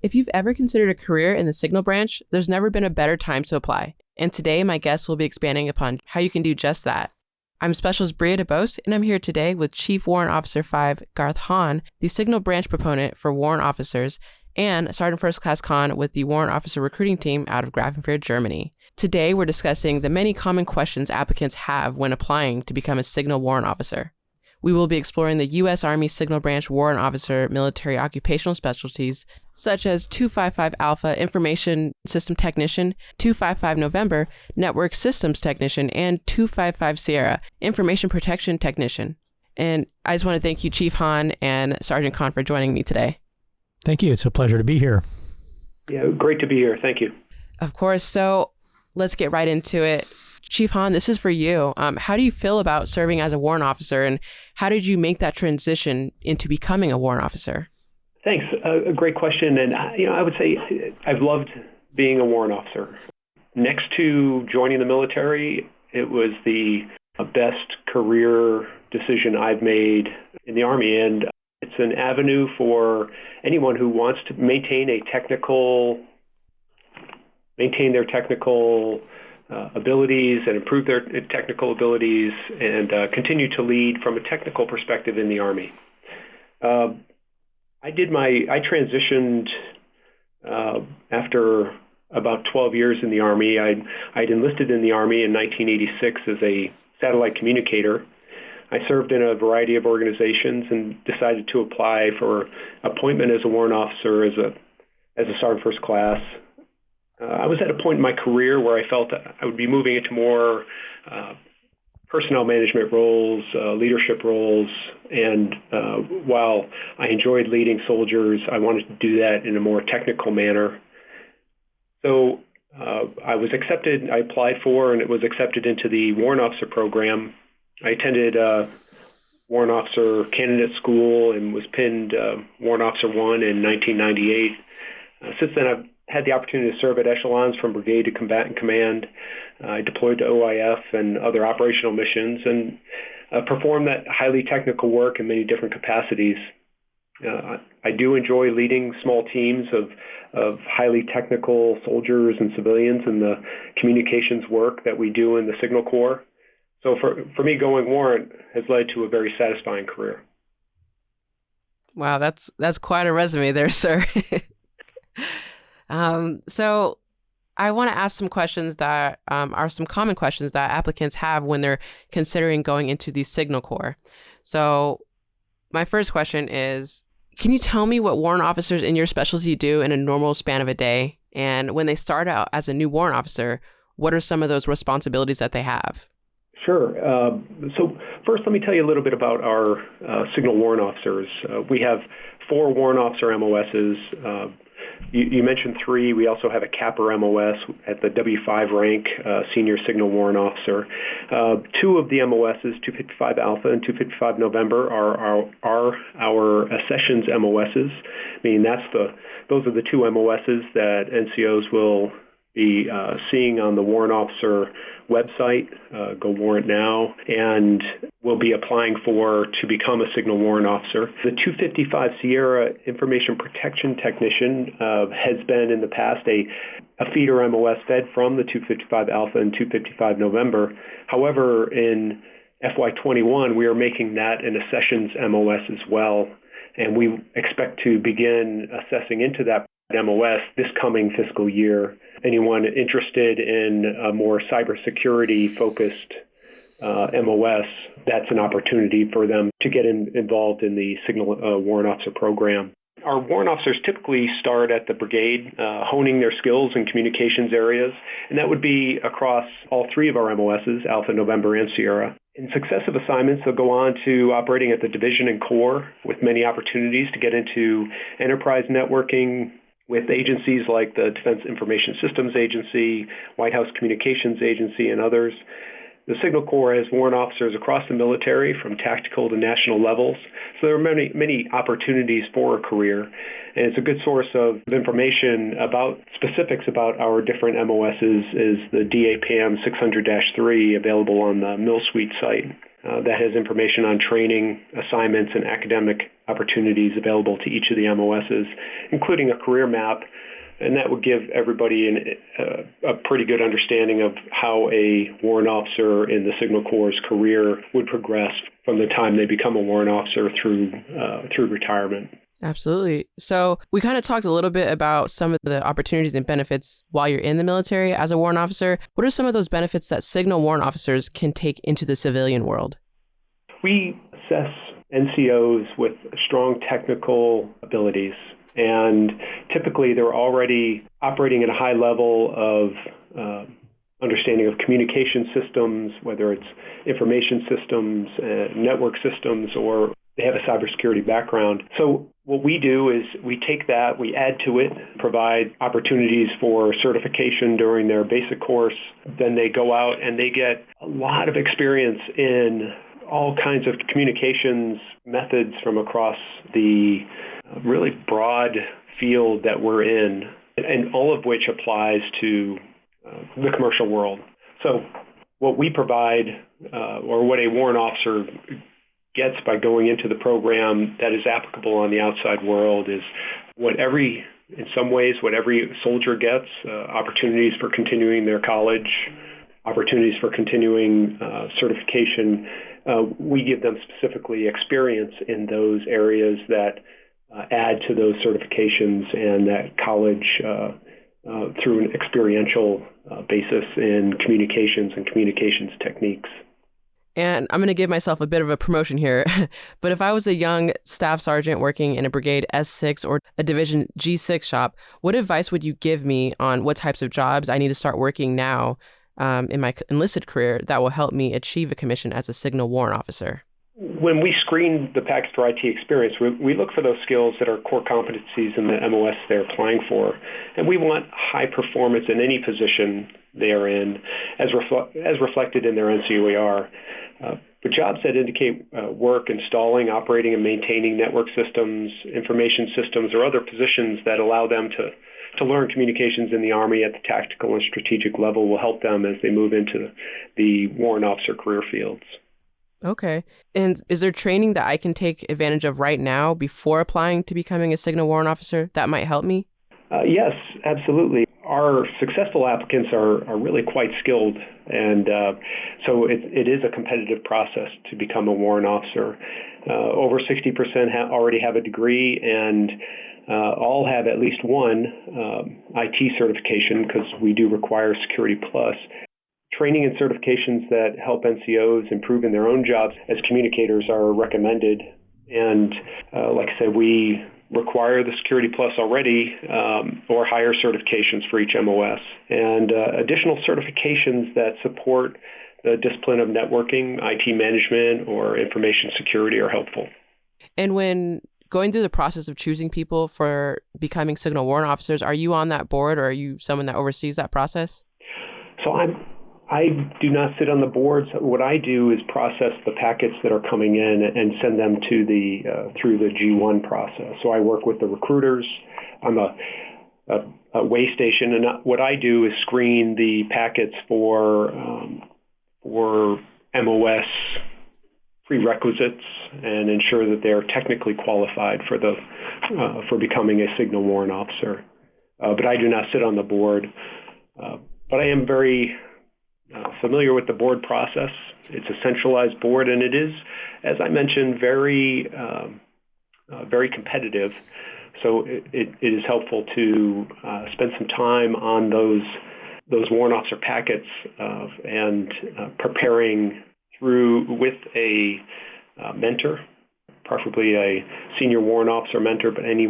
If you've ever considered a career in the Signal branch, there's never been a better time to apply. And today, my guest will be expanding upon how you can do just that. I'm Specialist Brea Dubose, and I'm here today with Chief Warrant Officer 5 Garth Hahn, the Signal branch proponent for warrant officers, and Sergeant First Class Khan with the warrant officer recruiting team out of Grafenfeld, Germany. Today, we're discussing the many common questions applicants have when applying to become a Signal warrant officer. We will be exploring the U.S. Army Signal Branch Warrant Officer military occupational specialties, such as 255 Alpha Information System Technician, 255 November Network Systems Technician, and 255 Sierra Information Protection Technician. And I just want to thank you, Chief Hahn and Sergeant Khan, for joining me today. Thank you. It's a pleasure to be here. Yeah, great to be here. Thank you. Of course. So let's get right into it. Chief Hahn, this is for you. How do you feel about serving as a warrant officer, and how did you make that transition into becoming a warrant officer? Thanks. A great question. And, I would say I've loved being a warrant officer. Next to joining the military, it was the best career decision I've made in the Army. And it's an avenue for anyone who wants to maintain their technical abilities and improve their technical abilities and continue to lead from a technical perspective in the Army. I transitioned after about 12 years in the Army. I'd enlisted in the Army in 1986 as a satellite communicator. I served in a variety of organizations and decided to apply for appointment as a warrant officer as a Sergeant First Class. I was at a point in my career where I felt that I would be moving into more personnel management roles, leadership roles, and while I enjoyed leading soldiers, I wanted to do that in a more technical manner. So I applied for, and it was accepted into the Warrant Officer program. I attended Warrant Officer Candidate School and was pinned Warrant Officer 1 in 1998. Since then, I've had the opportunity to serve at echelons from brigade to combatant command. I deployed to OIF and other operational missions and performed that highly technical work in many different capacities. I do enjoy leading small teams of highly technical soldiers and civilians in the communications work that we do in the Signal Corps. So for me, going warrant has led to a very satisfying career. Wow, that's quite a resume there, sir. So I want to ask some questions that are some common questions that applicants have when they're considering going into the Signal Corps. So my first question is, can you tell me what warrant officers in your specialty do in a normal span of a day? And when they start out as a new warrant officer, what are some of those responsibilities that they have? Sure. So first, let me tell you a little bit about our Signal warrant officers. We have 4 warrant officer MOSs. You mentioned 3. We also have a capper MOS at the W5 rank, senior Signal warrant officer. 2 of the MOSs, 255 Alpha and 255 November, are our sessions MOSs, meaning those are the 2 MOSs that NCOs will be seeing on the warrant officer website, Go Warrant Now, and will be applying to become a Signal warrant officer. The 255 Sierra Information Protection Technician has been in the past a feeder MOS fed from the 255 Alpha and 255 November. However, in FY21, we are making that an sessions MOS as well, and we expect to begin assessing into that MOS this coming fiscal year. Anyone interested in a more cybersecurity focused MOS, that's an opportunity for them to get involved in the Signal Warrant Officer program. Our warrant officers typically start at the brigade, honing their skills in communications areas, and that would be across all 3 of our MOSs, Alpha, November, and Sierra. In successive assignments, they'll go on to operating at the division and corps with many opportunities to get into enterprise networking with agencies like the Defense Information Systems Agency, White House Communications Agency, and others. The Signal Corps has warrant officers across the military from tactical to national levels. So there are many opportunities for a career. And it's a good source of information about specifics about our different MOSs is the DAPM 600-3 available on the MilSuite site. that has information on training, assignments, and academic opportunities available to each of the MOSs, including a career map. And that would give everybody a pretty good understanding of how a warrant officer in the Signal Corps' career would progress from the time they become a warrant officer through retirement. Absolutely. So we kind of talked a little bit about some of the opportunities and benefits while you're in the military as a warrant officer. What are some of those benefits that Signal warrant officers can take into the civilian world? We assess NCOs with strong technical abilities. And typically, they're already operating at a high level of understanding of communication systems, whether it's information systems, network systems, or they have a cybersecurity background. So what we do is we take that, we add to it, provide opportunities for certification during their basic course. Then they go out and they get a lot of experience in all kinds of communications methods from across the really broad field that we're in, and all of which applies to the commercial world. So what we provide, or what a warrant officer gets by going into the program that is applicable on the outside world, is in some ways, what every soldier gets, opportunities for continuing their college, opportunities for continuing certification. We give them specifically experience in those areas that add to those certifications and that college through an experiential basis in communications and communications techniques. And I'm going to give myself a bit of a promotion here, but if I was a young staff sergeant working in a brigade S6 or a division G6 shop, what advice would you give me on what types of jobs I need to start working now in my enlisted career that will help me achieve a commission as a Signal warrant officer? When we screen the packets for IT experience, we look for those skills that are core competencies in the MOS they're applying for. And we want high performance in any position they are in, as reflected in their NCOER. But jobs that indicate work installing, operating, and maintaining network systems, information systems, or other positions that allow them to learn communications in the Army at the tactical and strategic level will help them as they move into the warrant officer career fields. Okay. And is there training that I can take advantage of right now before applying to becoming a Signal warrant officer that might help me? Yes, absolutely. Our successful applicants are really quite skilled, and so it is a competitive process to become a warrant officer. Over 60% already have a degree, and all have at least one IT certification, because we do require Security Plus. Training and certifications that help NCOs improve in their own jobs as communicators are recommended. And like I said, we require the Security Plus already, or higher certifications for each MOS. And additional certifications that support the discipline of networking, IT management, or information security are helpful. And when going through the process of choosing people for becoming Signal warrant officers, are you on that board, or are you someone that oversees that process? So I do not sit on the boards. What I do is process the packets that are coming in and send them to through the G1 process. So I work with the recruiters. I'm a way station, and what I do is screen the packets for MOS prerequisites and ensure that they're technically qualified for becoming a Signal warrant officer. But I do not sit on the board. But I am very familiar with the board process. It's a centralized board, and it is, as I mentioned, very competitive. So it is helpful to spend some time on those warrant officer packets and preparing with a mentor, preferably a senior warrant officer mentor, but any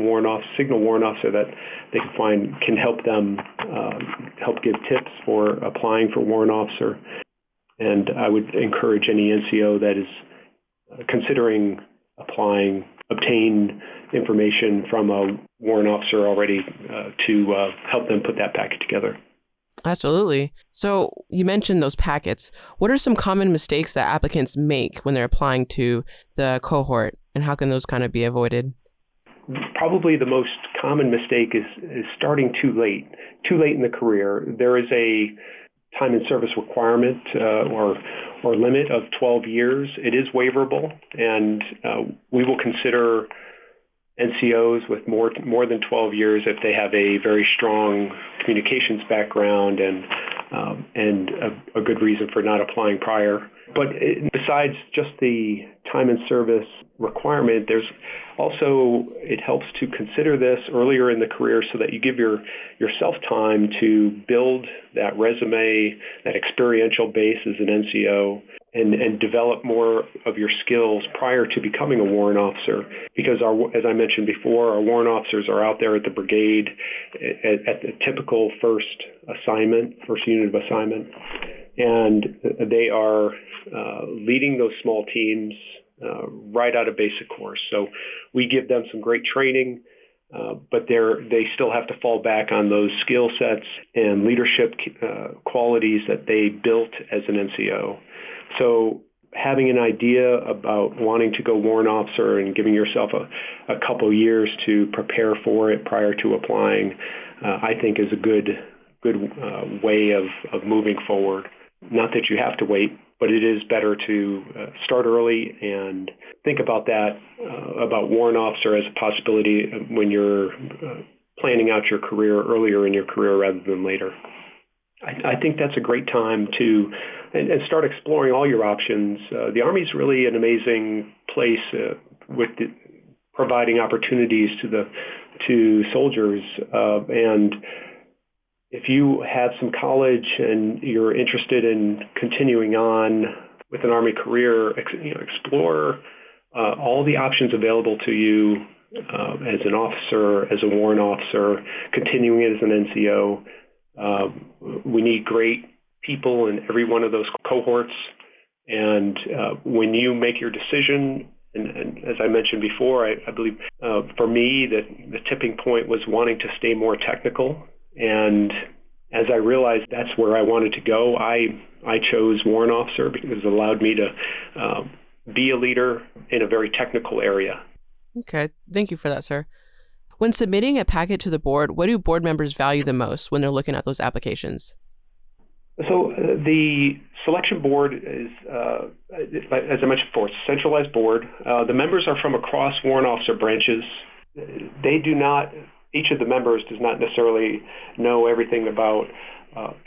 Signal warrant officer that they can find can help them help give tips for applying for warrant officer. And I would encourage any NCO that is considering applying, obtain information from a warrant officer already to help them put that packet together. Absolutely. So you mentioned those packets. What are some common mistakes that applicants make when they're applying to the cohort, and how can those kind of be avoided? Probably the most common mistake is starting too late in the career. There is time in service requirement or limit of 12 years. It is waiverable, and we will consider NCOs with more than 12 years if they have a very strong communications background and a good reason for not applying prior. But besides just the time in service requirement, there's also, it helps to consider this earlier in the career so that you give yourself time to build that resume, that experiential base as an NCO, and develop more of your skills prior to becoming a warrant officer. Because as I mentioned before, our warrant officers are out there at the brigade at the typical first unit of assignment, and they are leading those small teams right out of basic course. So we give them some great training, but they still have to fall back on those skill sets and leadership qualities that they built as an NCO. So having an idea about wanting to go warrant officer and giving yourself a couple years to prepare for it prior to applying, I think is a good way of moving forward. Not that you have to wait, but it is better to start early and think about that, about warrant officer as a possibility when you're planning out your career earlier in your career rather than later. I think that's a great time to and start exploring all your options. The Army is really an amazing place with providing opportunities to soldiers, and if you have some college and you're interested in continuing on with an Army career, explore all the options available to you as an officer, as a warrant officer, continuing as an NCO. We need great people in every one of those cohorts. And when you make your decision, and as I mentioned before, I believe for me the tipping point was wanting to stay more technical. And as I realized that's where I wanted to go, I chose warrant officer because it allowed me to be a leader in a very technical area. Okay, thank you for that, sir. When submitting a packet to the board, what do board members value the most when they're looking at those applications? So the selection board is, as I mentioned before, it's a centralized board. The members are from across warrant officer branches. Each of the members does not necessarily know everything about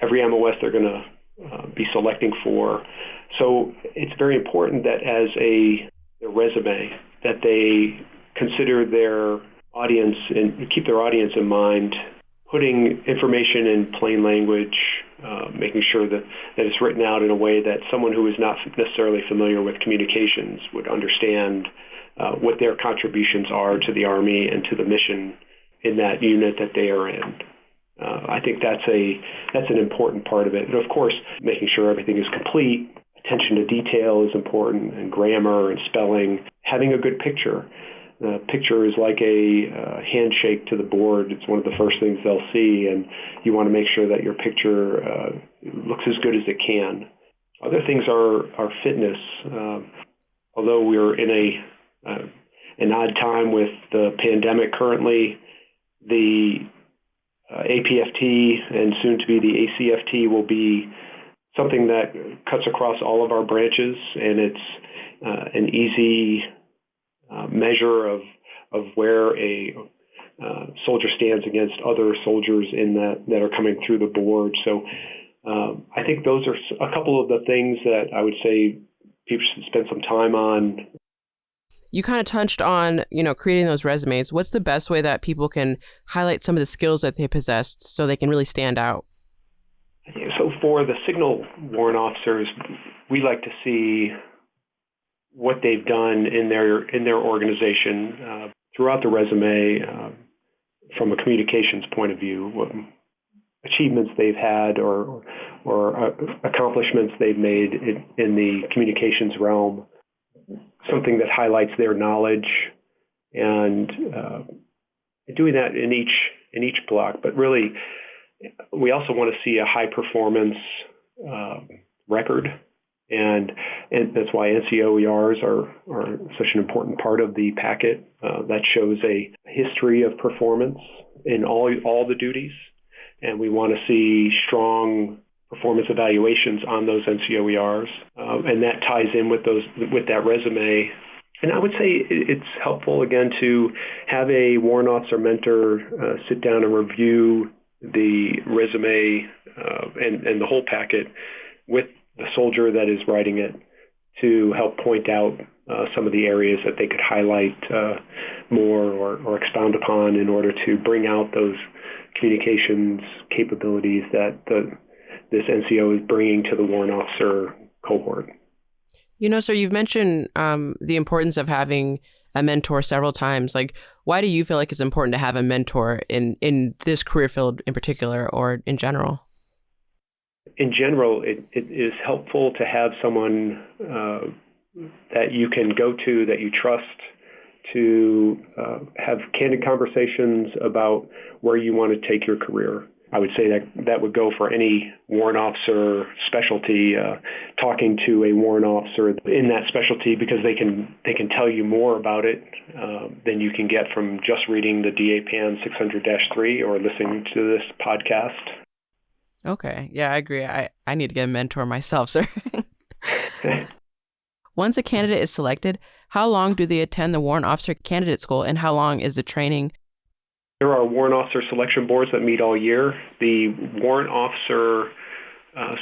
every MOS they're going to be selecting for. So it's very important that as a resume that they consider their audience and keep their audience in mind, putting information in plain language, making sure that it's written out in a way that someone who is not necessarily familiar with communications would understand what their contributions are to the Army and to the mission in that unit that they are in. I think that's an important part of it. And of course, making sure everything is complete, attention to detail is important, and grammar and spelling, having a good picture. The picture is like a handshake to the board. It's one of the first things they'll see, and you want to make sure that your picture looks as good as it can. Other things are fitness. Although we're in an odd time with the pandemic currently, the APFT and soon to be the ACFT will be something that cuts across all of our branches, and it's an easy measure of where a soldier stands against other soldiers in that are coming through the board. So I think those are a couple of the things that I would say people should spend some time on. You kind of touched on, creating those resumes. What's the best way that people can highlight some of the skills that they possess so they can really stand out? So for the Signal Warrant Officers, we like to see what they've done in their organization throughout the resume from a communications point of view, what achievements they've had or accomplishments they've made in the communications realm, something that highlights their knowledge, and doing that in each block. But really, we also want to see a high performance record. And that's why NCOERs are such an important part of the packet. That shows a history of performance in all the duties. And we want to see strong performance evaluations on those NCOERs, and that ties in with that resume. And I would say it's helpful, again, to have a warrant officer mentor sit down and review the resume and the whole packet with the soldier that is writing it to help point out some of the areas that they could highlight more or expound upon in order to bring out those communications capabilities that this NCO is bringing to the warrant officer cohort. Sir, you've mentioned the importance of having a mentor several times. Like, why do you feel like it's important to have a mentor in this career field in particular, or in general? In general, it is helpful to have someone that you can go to, that you trust, to have candid conversations about where you want to take your career. I would say that would go for any warrant officer specialty, talking to a warrant officer in that specialty, because they can tell you more about it than you can get from just reading the DAPAN 600-3 or listening to this podcast. Okay. Yeah, I agree. I need to get a mentor myself, sir. Once a candidate is selected, how long do they attend the warrant officer candidate school, and how long is the training? There are warrant officer selection boards that meet all year. The warrant officer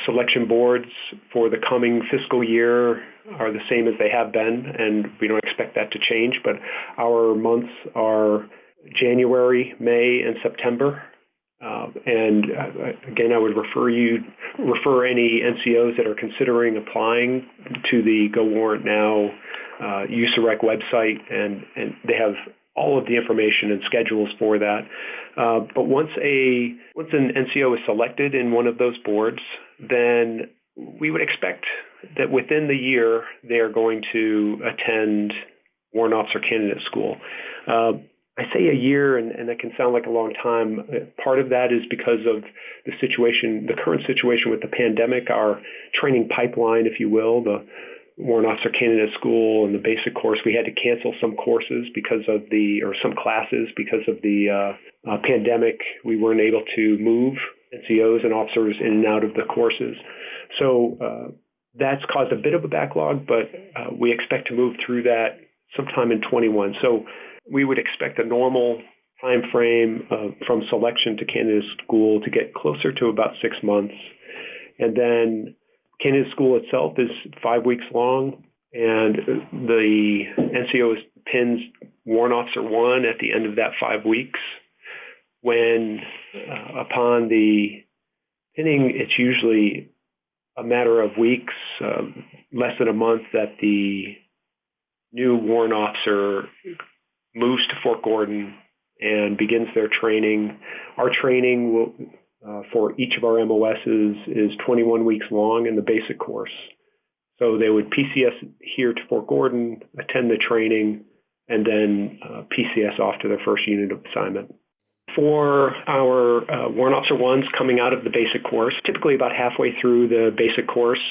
selection boards for the coming fiscal year are the same as they have been, and we don't expect that to change. But our months are January, May, and September. Again, I would refer any NCOs that are considering applying to the Go Warrant Now USAREC website, and they have all of the information and schedules for that. But once an NCO is selected in one of those boards, then we would expect that within the year they are going to attend warrant officer candidate school. I say a year, and that can sound like a long time. Part of that is because of the current situation with the pandemic. Our training pipeline, if you will, the warrant officer candidate school and the basic course, we had to cancel some courses some classes because of the pandemic. We weren't able to move NCOs and officers in and out of the courses. So that's caused a bit of a backlog, but we expect to move through that sometime in 21. So we would expect a normal time frame from selection to candidate school to get closer to about 6 months. And then candidate school itself is 5 weeks long, and the NCO pins Warrant Officer 1 at the end of that 5 weeks. When upon the pinning, it's usually a matter of weeks, less than a month, that the new warrant officer moves to Fort Gordon and begins their training. Our training will, for each of our MOSs is 21 weeks long in the basic course. So they would PCS here to Fort Gordon, attend the training, and then PCS off to their first unit of assignment. For our warrant officer ones coming out of the basic course, typically about halfway through the basic course,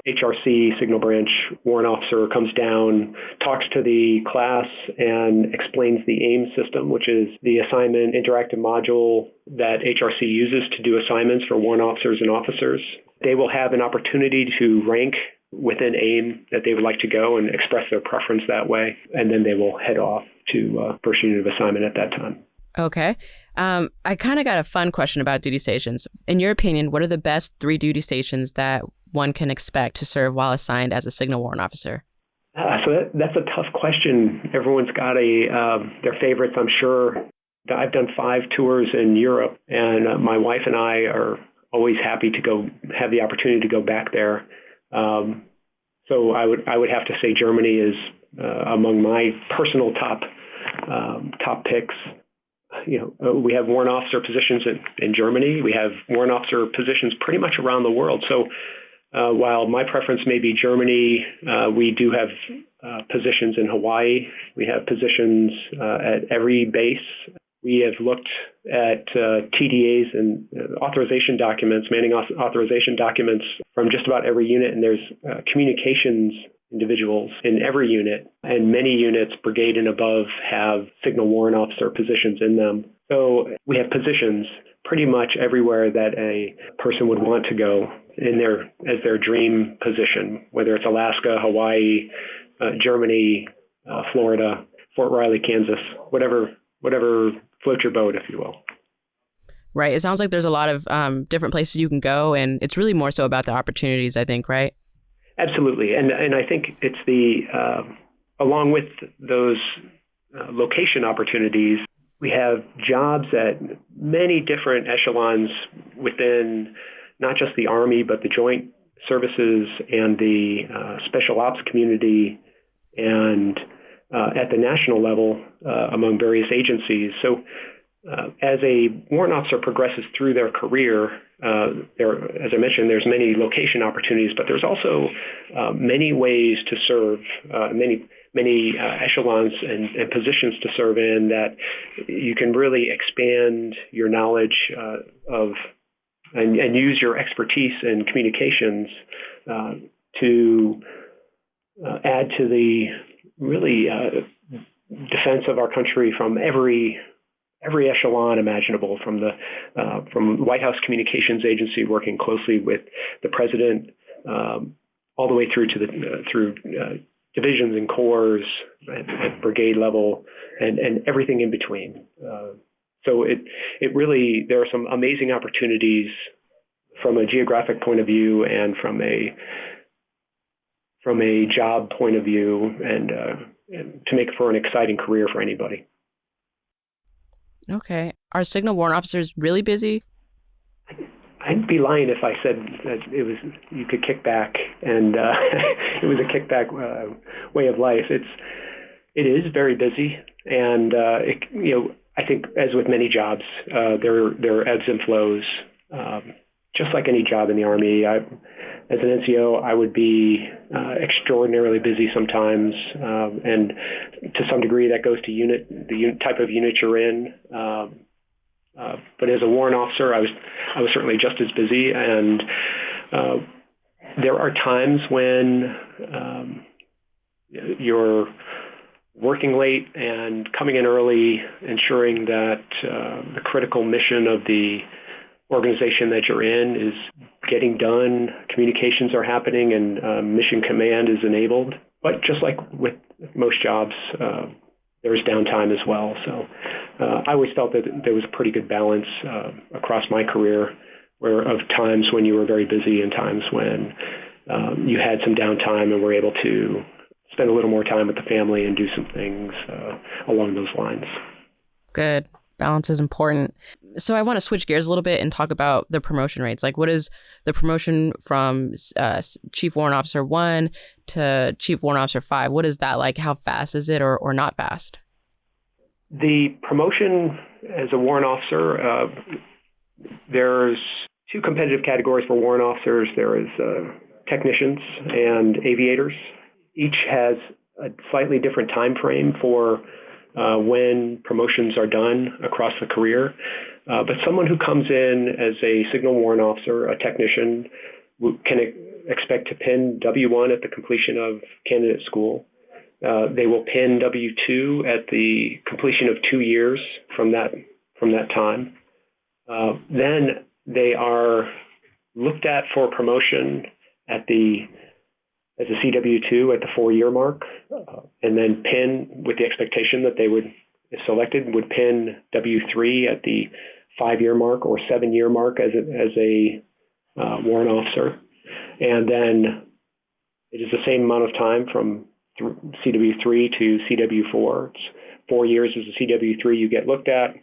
HRC, Signal Branch warrant officer, comes down, talks to the class, and explains the AIM system, which is the assignment interactive module that HRC uses to do assignments for warrant officers and officers. They will have an opportunity to rank within AIM that they would like to go and express their preference that way, and then they will head off to first unit of assignment at that time. Okay. I kind of got a fun question about duty stations. In your opinion, what are the best 3 duty stations that one can expect to serve while assigned as a Signal Warrant Officer? So that's a tough question. Everyone's got their favorites, I'm sure. I've done 5 tours in Europe, and my wife and I are always happy to have the opportunity to go back there. So I would have to say Germany is among my personal top picks. We have warrant officer positions in Germany. We have warrant officer positions pretty much around the world. So while my preference may be Germany, we do have positions in Hawaii. We have positions at every base. We have looked at TDAs and authorization documents, manning authorization documents from just about every unit, and there's communications individuals in every unit, and many units, brigade and above, have Signal Warrant Officer positions in them. So we have positions. pretty much everywhere that a person would want to go as their dream position, whether it's Alaska, Hawaii, Germany, Florida, Fort Riley, Kansas, whatever floats your boat, if you will. Right. It sounds like there's a lot of different places you can go, and it's really more so about the opportunities, I think, right? Absolutely. And I think it's along with those location opportunities, we have jobs at many different echelons within not just the Army, but the Joint Services and the Special Ops community, and at the national level among various agencies. So as a warrant officer progresses through their career, as I mentioned, there's many location opportunities, but there's also many ways to serve, many echelons and positions to serve in that you can really expand your knowledge of and use your expertise in communications to add to the really defense of our country from every echelon imaginable, from White House Communications Agency working closely with the president, all the way through to through divisions and corps at brigade level, and everything in between. So it really, there are some amazing opportunities from a geographic point of view and from a job point of view, and to make for an exciting career for anybody. Okay. Are Signal Warrant Officers really busy? I'd be lying if I said that you could kick back and it was a kickback way of life. It is very busy, and I think, as with many jobs, there are ebbs and flows. Just like any job in the Army, as an NCO, I would be extraordinarily busy sometimes, and to some degree that goes to the type of unit you're in. But as a warrant officer, I was certainly just as busy, and there are times when you're working late and coming in early, ensuring that the critical mission of the organization that you're in is getting done, communications are happening, and mission command is enabled. But just like with most jobs, there's downtime as well. So I always felt that there was a pretty good balance across my career, of times when you were very busy and times when you had some downtime and were able to spend a little more time with the family and do some things along those lines. Good. Balance is important. So I want to switch gears a little bit and talk about the promotion rates. Like, what is the promotion from Chief Warrant Officer 1 to Chief Warrant Officer 5? What is that like? How fast is it, or not fast? The promotion as a warrant officer, there's two competitive categories for warrant officers. There is technicians and aviators. Each has a slightly different time frame for when promotions are done across the career. But someone who comes in as a signal warrant officer, a technician, can expect to pin W1 at the completion of candidate school. They will pin W2 at the completion of 2 years from that time. Then they are looked at for promotion as a CW2 at the 4-year mark, and then pin with the expectation that they would, if selected, would pin W3 at the 5-year mark or 7-year mark as a warrant officer. And then it is the same amount of time from CW3 to CW4. It's 4 years as a CW3 you get looked at.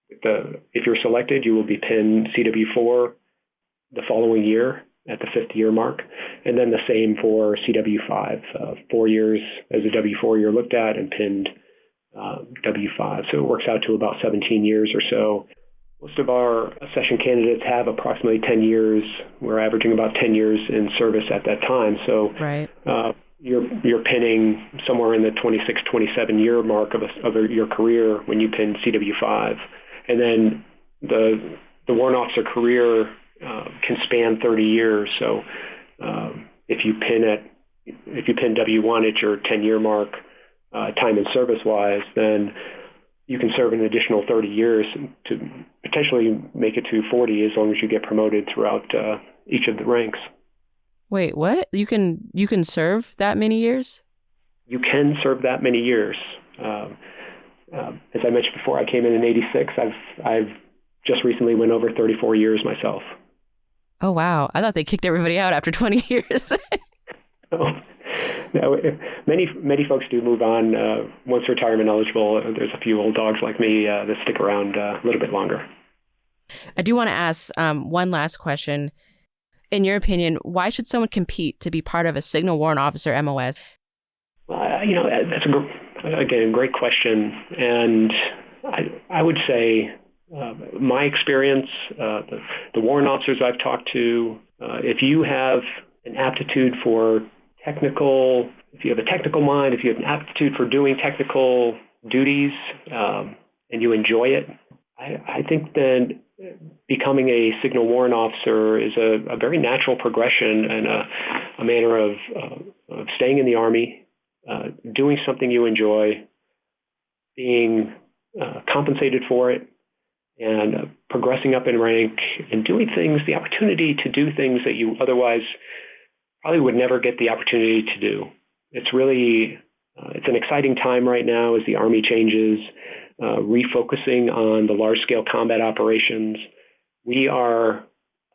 If you're selected, you will be pinned CW4 the following year at the 5th year mark, and then the same for CW5. 4 years as a W4 you're looked at and pinned W5. So it works out to about 17 years or so. Most of our session candidates have approximately 10 years. We're averaging about 10 years in service at that time. So right. You're pinning somewhere in the 26, 27 year mark of your career when you pin CW5. And then the warrant officer career can span 30 years. So if you pin W1 at your 10-year mark, time and service-wise, then you can serve an additional 30 years to potentially make it to 40 as long as you get promoted throughout each of the ranks. Wait, what? You can serve that many years? You can serve that many years. As I mentioned before, I came in '86. I've just recently went over 34 years myself. Oh, wow. I thought they kicked everybody out after 20 years. No, many folks do move on once retirement eligible. There's a few old dogs like me that stick around a little bit longer. I do want to ask one last question. In your opinion, why should someone compete to be part of a Signal Warrant Officer MOS? That's a great question. And I would say my experience, the warrant officers I've talked to, if you have an aptitude for technical, if you have a technical mind, if you have an aptitude for doing technical duties and you enjoy it, I think then becoming a Signal Warrant Officer is a very natural progression and a manner of staying in the Army, doing something you enjoy, being compensated for it, and progressing up in rank and doing things, the opportunity to do things that you otherwise probably would never get the opportunity to do. It's really, it's an exciting time right now as the Army changes, refocusing on the large-scale combat operations. We are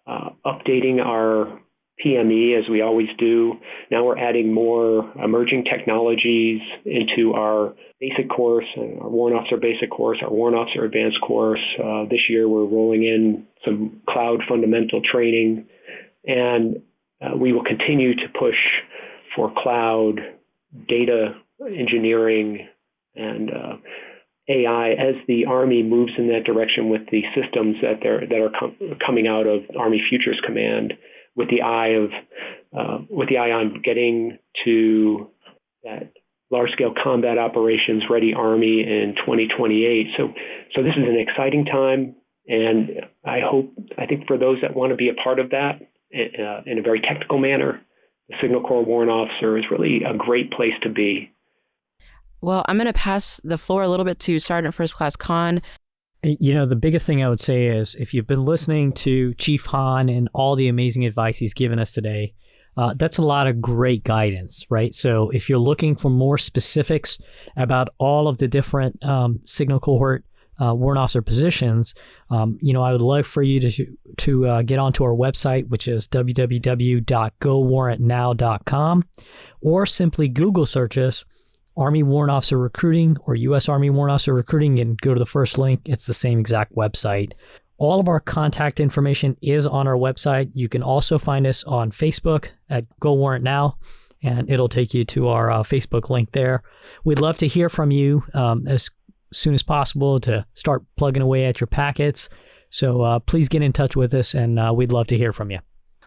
updating our PME as we always do. Now we're adding more emerging technologies into our basic course, our Warrant Officer basic course, our Warrant Officer advanced course. This year we're rolling in some cloud fundamental training, and we will continue to push for cloud, data engineering, and AI as the Army moves in that direction with the systems that are coming out of Army Futures Command, with the eye on getting to that large-scale combat operations ready Army in 2028. So this is an exciting time, and I think for those that want to be a part of that in a very technical manner, the Signal Corps Warrant Officer is really a great place to be. Well, I'm going to pass the floor a little bit to Sergeant First Class Khan. The biggest thing I would say is if you've been listening to Chief Hahn and all the amazing advice he's given us today, that's a lot of great guidance, right? So if you're looking for more specifics about all of the different Signal Cohort warrant officer positions, I would love for you to get onto our website, which is www.gowarrantnow.com, or simply Google search us, Army Warrant Officer Recruiting or U.S. Army Warrant Officer Recruiting, and go to the first link. It's the same exact website. All of our contact information is on our website. You can also find us on Facebook at Go Warrant Now, and it'll take you to our Facebook link there. We'd love to hear from you as soon as possible to start plugging away at your packets. So please get in touch with us, and we'd love to hear from you.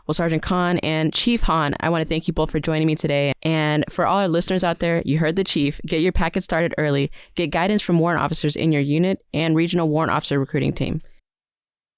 Well, Sergeant Khan and Chief Hahn, I want to thank you both for joining me today. And for all our listeners out there, you heard the Chief. Get your packet started early. Get guidance from warrant officers in your unit and regional warrant officer recruiting team.